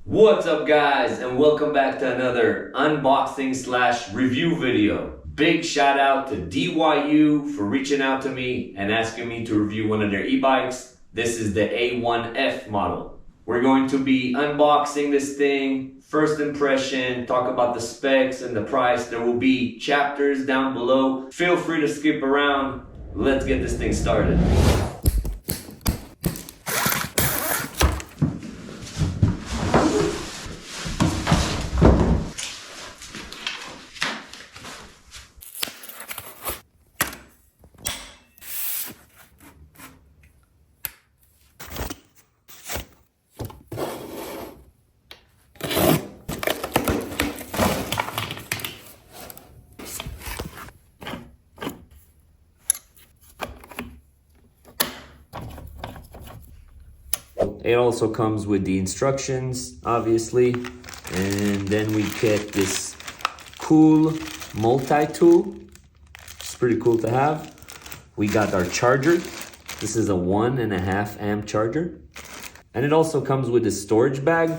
What's up guys, and welcome back to another unboxing slash review video. Big shout out to DYU for reaching out to me and asking me to review one of their e-bikes. This is the A1F model. We're going to be unboxing this thing, first impression, talk about the specs and the price. There will be chapters down below. Feel free to skip around. Let's get this thing started. It also comes with the instructions, obviously, and then we get this cool multi-tool. It's pretty cool to have. We got our charger. This is a 1.5 amp charger. And it also comes with this storage bag.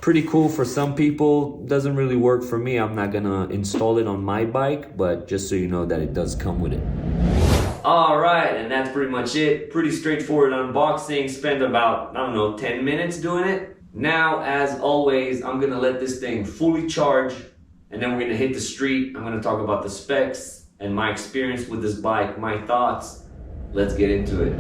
Pretty cool for some people. Doesn't really work for me. I'm not gonna install it on my bike, but just so you know that it does come with it. Alright, and that's pretty much it. Pretty straightforward unboxing. Spent about, 10 minutes doing it. Now, as always, I'm gonna let this thing fully charge, and then we're gonna hit the street. I'm gonna talk about the specs and my experience with this bike, my thoughts. Let's get into it.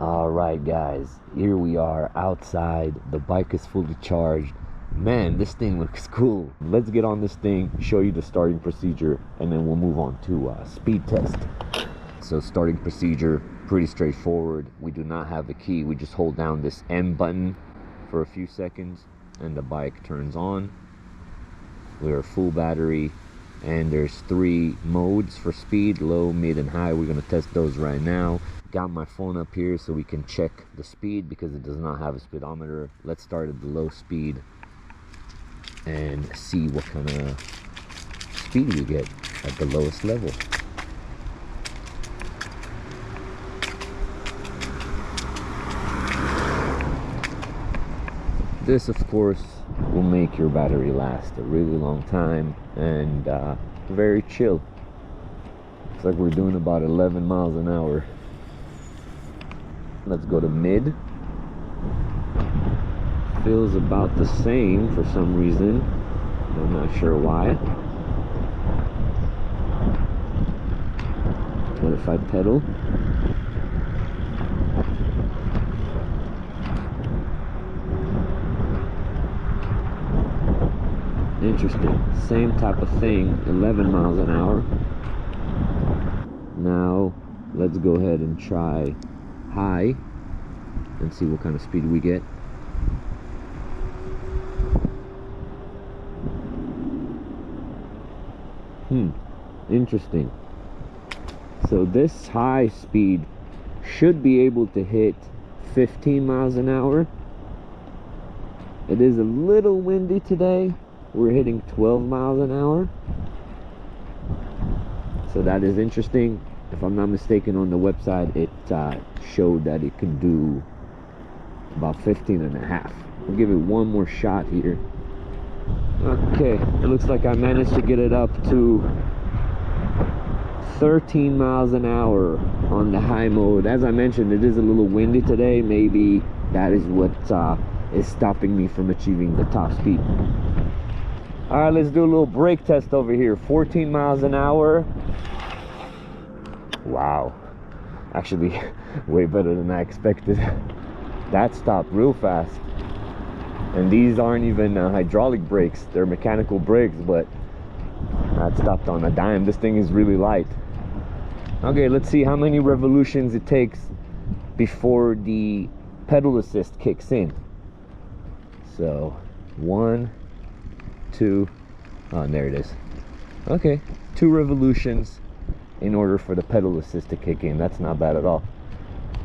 Alright guys, here we are outside. The bike is fully charged. Man, this thing looks cool. Let's get on this thing, show you the starting procedure, and then we'll move on to speed test. So starting procedure, pretty straightforward. We do not have the key. We just hold down this M button for a few seconds and the bike turns on. We're full battery and there's 3 modes for speed, low, mid, and high. We're gonna test those right now. Got my phone up here so we can check the speed because it does not have a speedometer. Let's start at the low speed and see what kind of speed we get at the lowest level. This, of course, will make your battery last a really long time and very chill. Looks like we're doing about 11 miles an hour. Let's go to mid. Feels about the same for some reason. I'm not sure why. What if I pedal? Interesting. Same type of thing, 11 miles an hour. Now, let's go ahead and try high and see what kind of speed we get. Interesting. So this high speed should be able to hit 15 miles an hour. It is a little windy today. We're hitting 12 miles an hour. So that is interesting. If I'm not mistaken, on the website it showed that it could do about 15.5. We'll give it one more shot here. Okay, it looks like I managed to get it up to 13 miles an hour on the high mode. As I mentioned, it is a little windy today. Maybe that is what is stopping me from achieving the top speed. All right, let's do a little brake test over here. 14 miles an hour. Wow, actually way better than I expected. That stopped real fast. And these aren't even hydraulic brakes, they're mechanical brakes, but that stopped on a dime. This thing is really light. Okay, let's see how many revolutions it takes before the pedal assist kicks in. So 1, 2, and there it is. Okay, 2 revolutions in order for the pedal assist to kick in. That's not bad at all.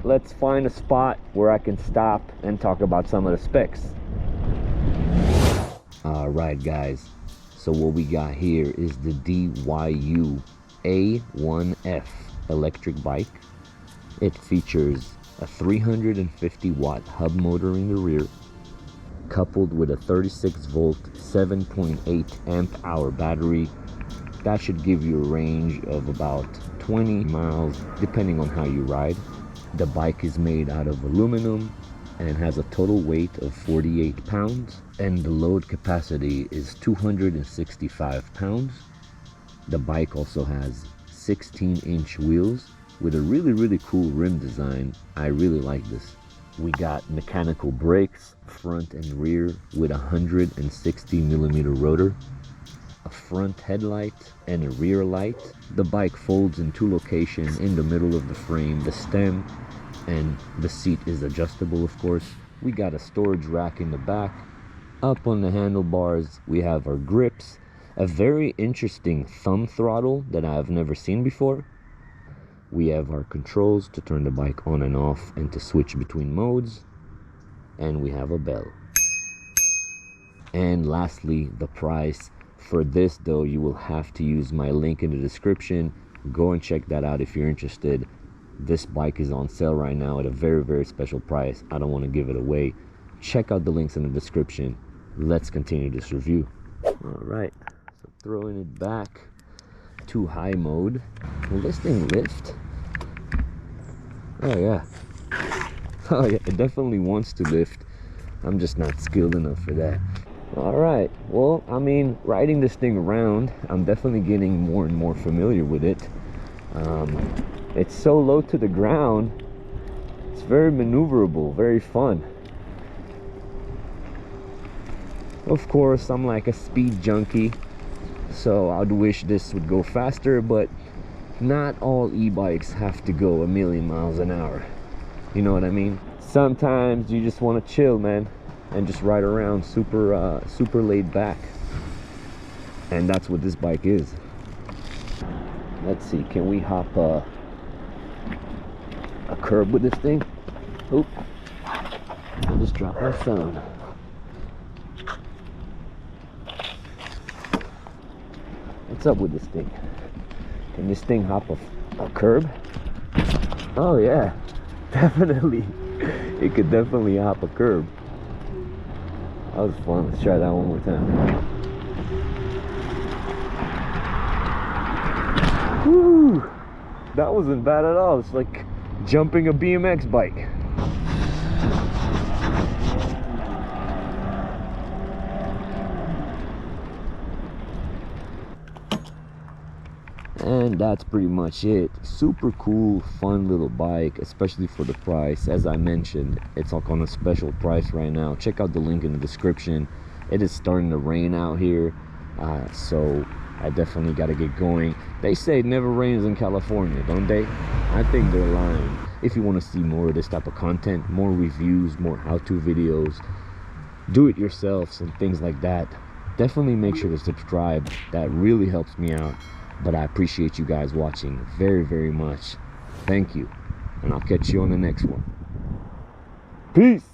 Let's find a spot where I can stop and talk about some of the specs. Alright guys, so what we got here is the DYU A1F electric bike. It features a 350 watt hub motor in the rear, coupled with a 36 volt 7.8 amp hour battery. That should give you a range of about 20 miles depending on how you ride. The bike is made out of aluminum and has a total weight of 48 pounds, and the load capacity is 265 pounds. The bike also has 16-inch wheels with a really cool rim design. I really like this. We got mechanical brakes, front and rear, with a 160 millimeter rotor, a front headlight and a rear light. The bike folds in 2 locations in the middle of the frame. The stem and the seat is adjustable, of course. We got a storage rack in the back. Up on the handlebars, we have our grips, a very interesting thumb throttle that I've never seen before. We have our controls to turn the bike on and off and to switch between modes. And we have a bell. And lastly, the price. For this though, you will have to use my link in the description. Go and check that out if you're interested. This bike is on sale right now at a very special price. I don't want to give it away. Check out the links in the description. Let's continue this review. All right, so throwing it back to high mode. Will this thing lift? Oh yeah. Oh yeah, it definitely wants to lift. I'm just not skilled enough for that. All right, well, I mean, riding this thing around, I'm definitely getting more and more familiar with it. It's so low to the ground. It's very maneuverable, very fun. Of course, I'm like a speed junkie, so I'd wish this would go faster, but not all e-bikes have to go 1,000,000 miles an hour. You know what I mean? Sometimes you just want to chill, man, and just ride around super laid back. And that's what this bike is. Let's see, can we hop a curb with this thing? Oop, I just dropped my phone. What's up with this thing? Can this thing hop a curb? Oh yeah, definitely. It could definitely hop a curb. That was fun. Let's try that one more time. Woo! That wasn't bad at all. It's like jumping a BMX bike. And that's pretty much it. Super cool, fun little bike, especially for the price. As I mentioned, it's like on a special price right now. Check out the link in the description. It is starting to rain out here, so I definitely got to get going. They say it never rains in California, don't they? I think they're lying. If you want to see more of this type of content, more reviews, more how-to videos, do-it-yourselves and things like that, definitely make sure to subscribe. That really helps me out. But I appreciate you guys watching very much. Thank you, and I'll catch you on the next one. Peace.